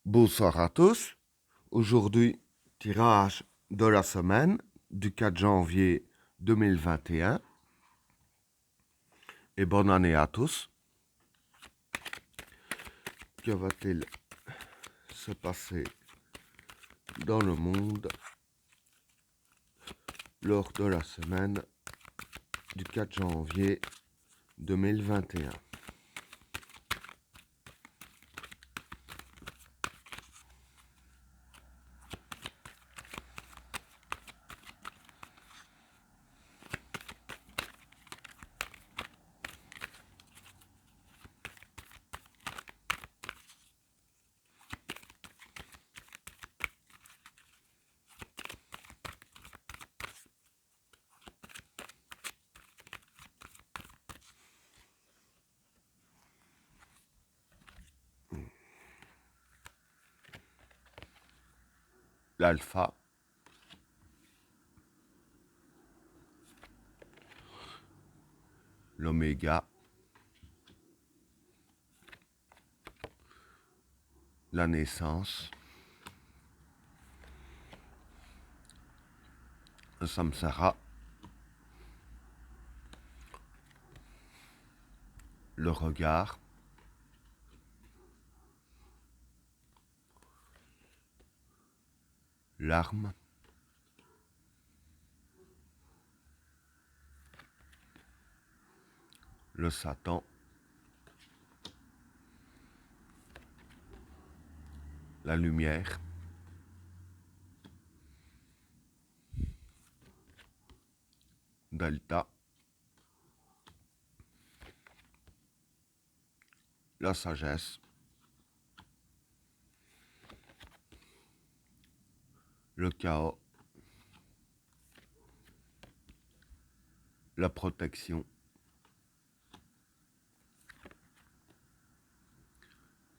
Bonsoir à tous. Aujourd'hui, tirage de la semaine du 4 janvier 2021. Et bonne année à tous. Que va-t-il se passer dans le monde lors de la semaine du 4 janvier 2021? L'alpha, l'oméga, la naissance, le samsara, le regard, l'arme, le Satan, la lumière, delta, la sagesse, le chaos, la protection,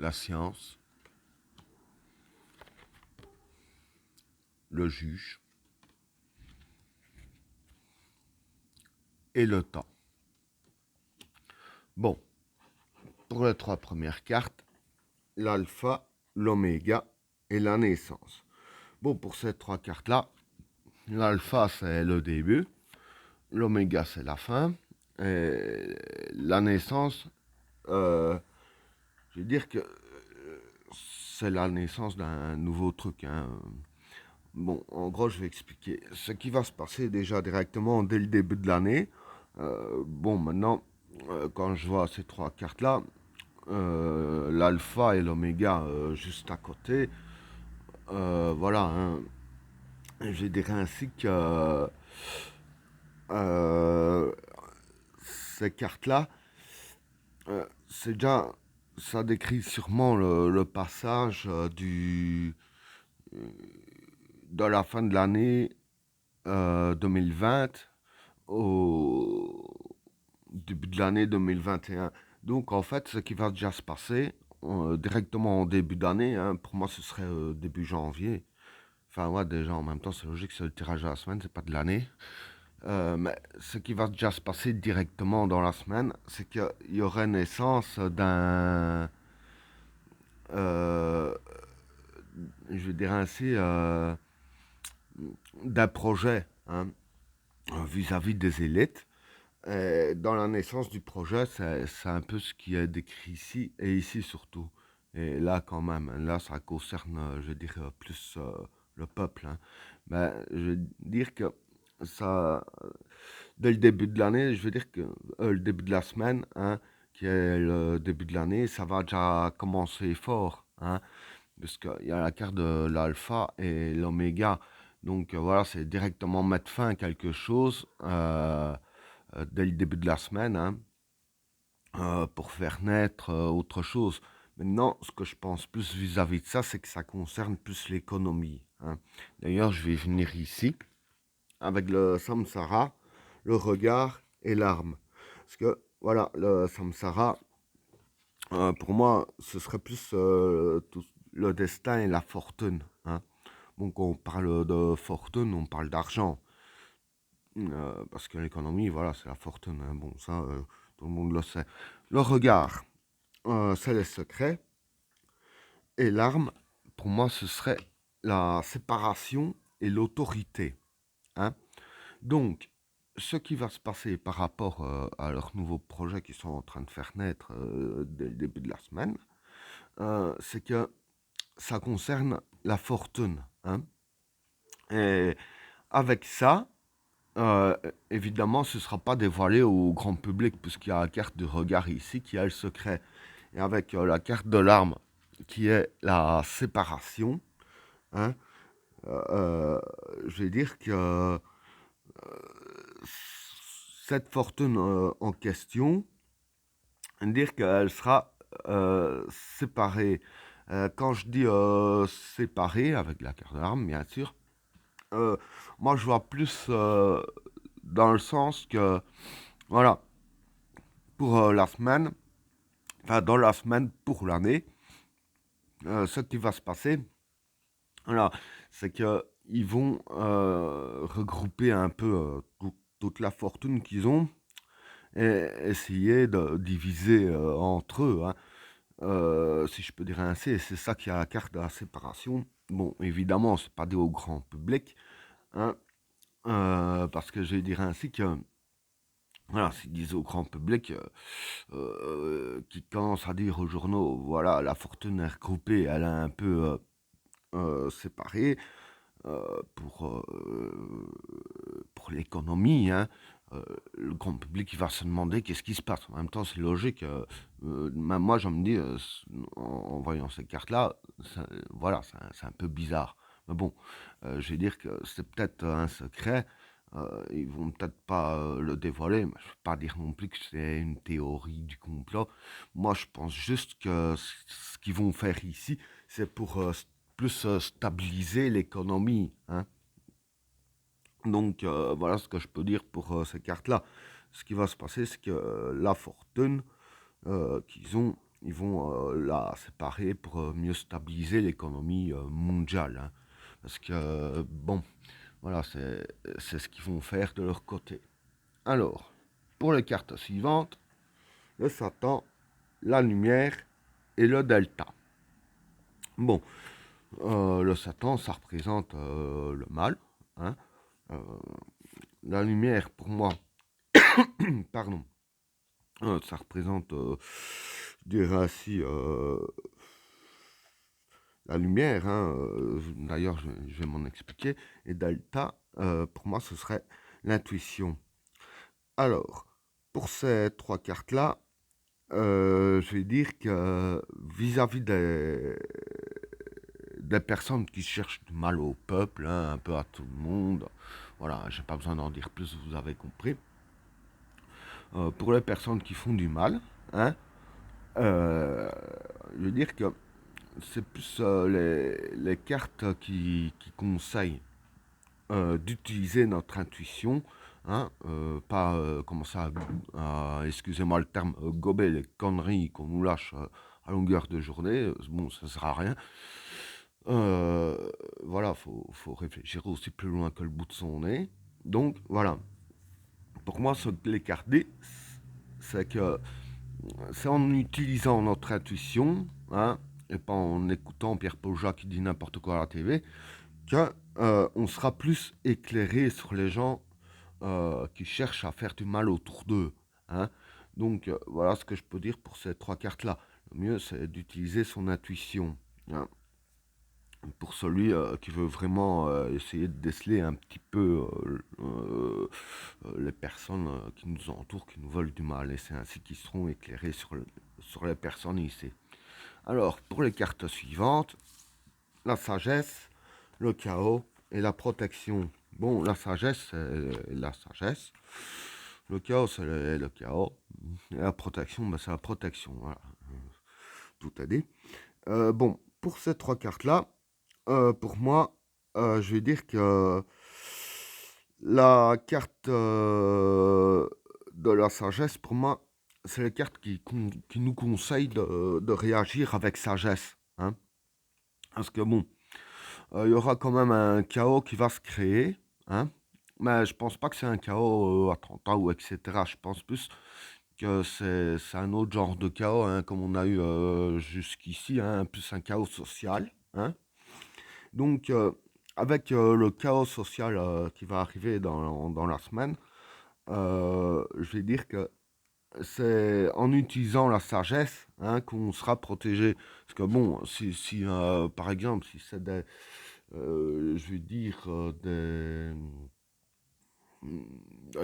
la science, le juge et le temps. Bon, pour les trois premières cartes, l'alpha, l'oméga et la naissance. Bon, pour ces trois cartes-là, l'alpha c'est le début, l'oméga c'est la fin, et la naissance, je veux dire que c'est la naissance d'un nouveau truc. Hein. Bon, en gros, je vais expliquer. Ce qui va se passer déjà directement dès le début de l'année. Bon, maintenant, quand je vois ces trois cartes-là, l'alpha et l'oméga juste à côté, voilà, hein, je dirais ainsi que euh, ces cartes-là, c'est déjà, ça décrit sûrement le passage de la fin de l'année 2020 au début de l'année 2021. Donc en fait, ce qui va déjà se passer directement en début d'année, hein, pour moi ce serait début janvier. Enfin ouais, déjà en même temps c'est logique, c'est le tirage de la semaine, c'est pas de l'année. Mais ce qui va déjà se passer directement dans la semaine, c'est qu'il y aurait naissance euh, je dirais ainsi, d'un projet, hein, vis-à-vis des élites. Et dans la naissance du projet, c'est un peu ce qui est décrit ici, et ici surtout. Et là, quand même, là, ça concerne, je dirais, plus le peuple. Hein. Mais je veux dire que ça, dès le début de l'année, je veux dire que le début de la semaine, hein, qui est le début de l'année, ça va déjà commencer fort. Hein, parce qu'il y a la carte de l'alpha et l'oméga. Donc voilà, c'est directement mettre fin à quelque chose dès le début de la semaine, hein, pour faire naître autre chose. Maintenant, ce que je pense plus vis-à-vis de ça, c'est que ça concerne plus l'économie. Hein. D'ailleurs, je vais venir ici avec le samsara, le regard et l'arme. Parce que voilà, le samsara, pour moi, ce serait plus le destin et la fortune. Hein. Donc on parle de fortune, on parle d'argent. Parce que l'économie, voilà, c'est la fortune. Hein. Bon, ça, tout le monde le sait. Le regard, c'est les secrets. Et l'arme, pour moi, ce serait la séparation et l'autorité, hein. Donc, ce qui va se passer par rapport à leurs nouveaux projets qu'ils sont en train de faire naître dès le début de la semaine, c'est que ça concerne la fortune, hein. Et avec ça, euh, évidemment, ce ne sera pas dévoilé au grand public puisqu'il y a la carte de regard ici qui a le secret. Et avec la carte de l'arme qui est la séparation, hein, euh, je vais dire que cette fortune en question, dire qu'elle sera séparée. Quand je dis séparée, avec la carte d'arme, bien sûr, euh, moi je vois plus dans le sens que, voilà, pour la semaine, enfin dans la semaine pour l'année, ce qui va se passer, voilà, c'est que ils vont regrouper un peu toute la fortune qu'ils ont et essayer de diviser entre eux, hein. Si je peux dire ainsi, et c'est ça qui a la carte de la séparation. Bon, évidemment, c'est pas dit au grand public, hein, parce que je vais dire ainsi que, voilà, s'ils disent au grand public, qui commence à dire aux journaux, voilà, la fortune est regroupée, elle est un peu séparée pour l'économie, hein. Le grand public il va se demander qu'est-ce qui se passe. En même temps, c'est logique. Même moi, je me dis, en voyant ces cartes-là, voilà, c'est un peu bizarre. Mais bon, je vais dire que c'est peut-être un secret. Ils vont peut-être pas le dévoiler, mais je ne veux pas dire non plus que c'est une théorie du complot. Moi, je pense juste que ce qu'ils vont faire ici, c'est pour plus stabiliser l'économie, hein. Donc voilà ce que je peux dire pour ces cartes-là. Ce qui va se passer, c'est que la fortune qu'ils ont, ils vont la séparer pour mieux stabiliser l'économie mondiale, hein. Parce que, bon, voilà, c'est ce qu'ils vont faire de leur côté. Alors, pour les cartes suivantes, le Satan, la lumière et le delta. Bon, le Satan, ça représente le mal, hein. Euh, la lumière, pour moi, pardon, ça représente, je dirais ainsi, la lumière, hein, d'ailleurs, je vais m'en expliquer. Et delta, pour moi, ce serait l'intuition. Alors, pour ces trois cartes-là, je vais dire que vis-à-vis des personnes qui cherchent du mal au peuple, hein, un peu à tout le monde, voilà, j'ai pas besoin d'en dire plus, vous avez compris. Pour les personnes qui font du mal, hein, euh, je veux dire que c'est plus les cartes qui conseillent d'utiliser notre intuition, hein, pas commencer excusez-moi le terme, gober les conneries qu'on nous lâche à longueur de journée. Bon, ça sert à rien. Voilà, faut réfléchir aussi plus loin que le bout de son nez. Donc voilà, pour moi, ce que les cartes disent, c'est que c'est en utilisant notre intuition, hein, et pas en écoutant Pierre Pojat qui dit n'importe quoi à la TV, que on sera plus éclairé sur les gens qui cherchent à faire du mal autour d'eux, hein. Donc voilà ce que je peux dire pour ces trois cartes-là. Le mieux, c'est d'utiliser son intuition, hein. Pour celui qui veut vraiment essayer de déceler un petit peu les personnes qui nous entourent, qui nous veulent du mal. Et c'est ainsi qu'ils seront éclairés sur les personnes ici. Alors, pour les cartes suivantes, la sagesse, le chaos et la protection. Bon, la sagesse, c'est la sagesse. Le chaos, c'est le chaos. Et la protection, ben, c'est la protection. Voilà. Tout est dit. Bon, pour ces trois cartes-là, pour moi, je vais dire que la carte de la sagesse, pour moi, c'est la carte qui nous conseille de réagir avec sagesse, hein. Parce que bon, il y aura quand même un chaos qui va se créer, hein. Mais je pense pas que c'est un chaos attentat ou etc. Je pense plus que c'est un autre genre de chaos, hein, comme on a eu jusqu'ici, hein, plus un chaos social, hein. Donc, avec le chaos social qui va arriver dans la semaine, je vais dire que c'est en utilisant la sagesse, hein, qu'on sera protégé. Parce que bon, si par exemple, si c'est je vais dire, des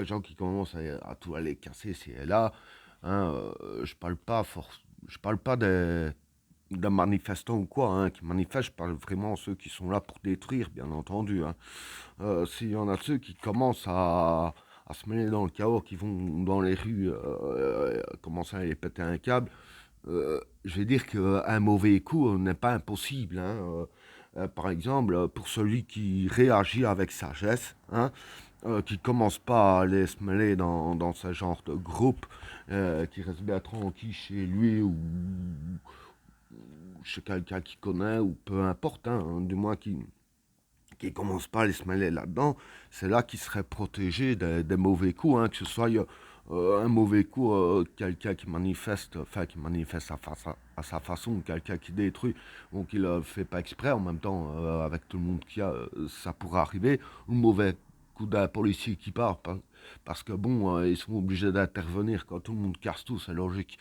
gens qui commencent à tout aller casser ci et là, hein, je parle pas des manifestants ou quoi, hein, qui manifestent, je parle vraiment ceux qui sont là pour détruire, bien entendu, hein. S'il y en a ceux qui commencent à se mêler dans le chaos, qui vont dans les rues, commencer à les péter un câble, je vais dire qu'un mauvais coup n'est pas impossible, hein. Par exemple, pour celui qui réagit avec sagesse, hein, qui commence pas à aller se mêler dans ce genre de groupe, qui reste bien tranquille chez lui ou chez quelqu'un qui connaît, ou peu importe, hein, du moins qui commence pas à aller se mêler là-dedans, c'est là qu'il serait protégé des mauvais coups, hein, que ce soit un mauvais coup, quelqu'un qui manifeste, enfin qui manifeste à sa façon, quelqu'un qui détruit, donc il ne fait pas exprès, en même temps, avec tout le monde qu'il y a, ça pourrait arriver, ou le mauvais coup d'un policier qui part, parce que bon, ils sont obligés d'intervenir quand tout le monde casse tout, c'est logique.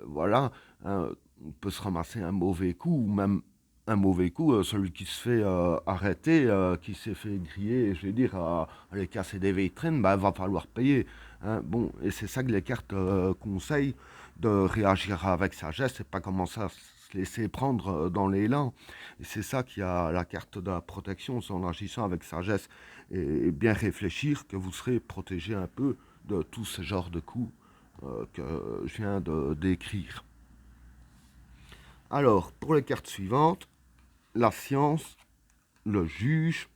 Voilà, hein, on peut se ramasser un mauvais coup, ou même un mauvais coup, celui qui se fait arrêter, qui s'est fait griller, je vais dire, à aller casser des vitrines, bah, va falloir payer, hein. Bon, et c'est ça que les cartes conseillent, de réagir avec sagesse et pas commencer à se laisser prendre dans l'élan. Et c'est ça qui a la carte de la protection, c'est en agissant avec sagesse et bien réfléchir que vous serez protégé un peu de tout ce genre de coups que je viens de décrire. Alors, pour les cartes suivantes, la science, le juge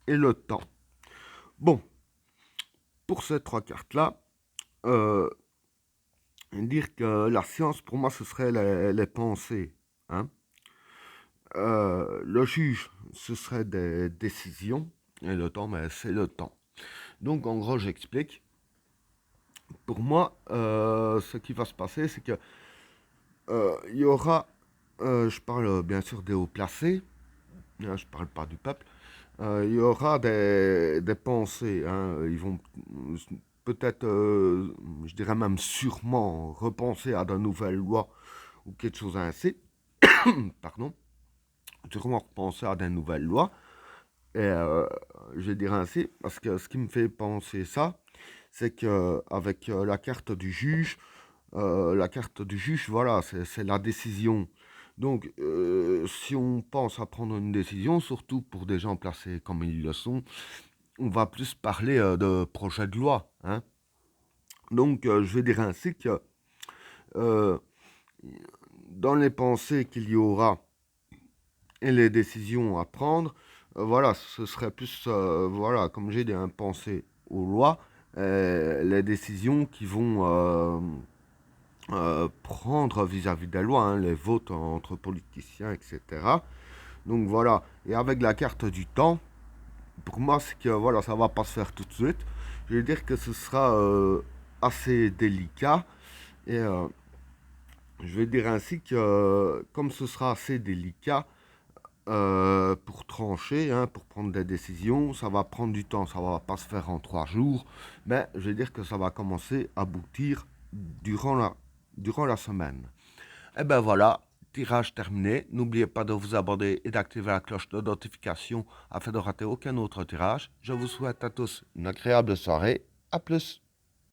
et le temps. Bon, pour ces trois cartes-là, euh, dire que la science, pour moi, ce serait les pensées, hein. Le juge, ce serait des décisions, et le temps, ben, c'est le temps. Donc, en gros, j'explique. Pour moi, ce qui va se passer, c'est que il y aura, je parle bien sûr des hauts placés, hein, je parle pas du peuple. Il y aura des pensées, hein. Ils vont peut-être, je dirais même sûrement, repenser à de nouvelles lois ou quelque chose ainsi. Pardon. Sûrement repenser à de nouvelles lois. Et je dirais ainsi, parce que ce qui me fait penser ça, c'est que avec la carte du juge, voilà, c'est la décision. Donc, si on pense à prendre une décision, surtout pour des gens placés comme ils le sont, on va plus parler de projet de loi, hein. Donc, je vais dire ainsi que euh, dans les pensées qu'il y aura et les décisions à prendre, voilà, ce serait plus, voilà, comme j'ai dit, un pensée aux lois, les décisions qui vont prendre vis-à-vis des lois, hein, les votes entre politiciens, etc. Donc voilà, et avec la carte du temps, pour moi, c'est que voilà, ça va pas se faire tout de suite. Je vais dire que ce sera assez délicat. Et je vais dire ainsi que, comme ce sera assez délicat pour trancher, hein, pour prendre des décisions, ça va prendre du temps. Ça va pas se faire en 3 jours. Mais je vais dire que ça va commencer à aboutir durant durant la semaine. Et ben voilà, tirage terminé. N'oubliez pas de vous abonner et d'activer la cloche de notification afin de rater aucun autre tirage. Je vous souhaite à tous une agréable soirée. A plus.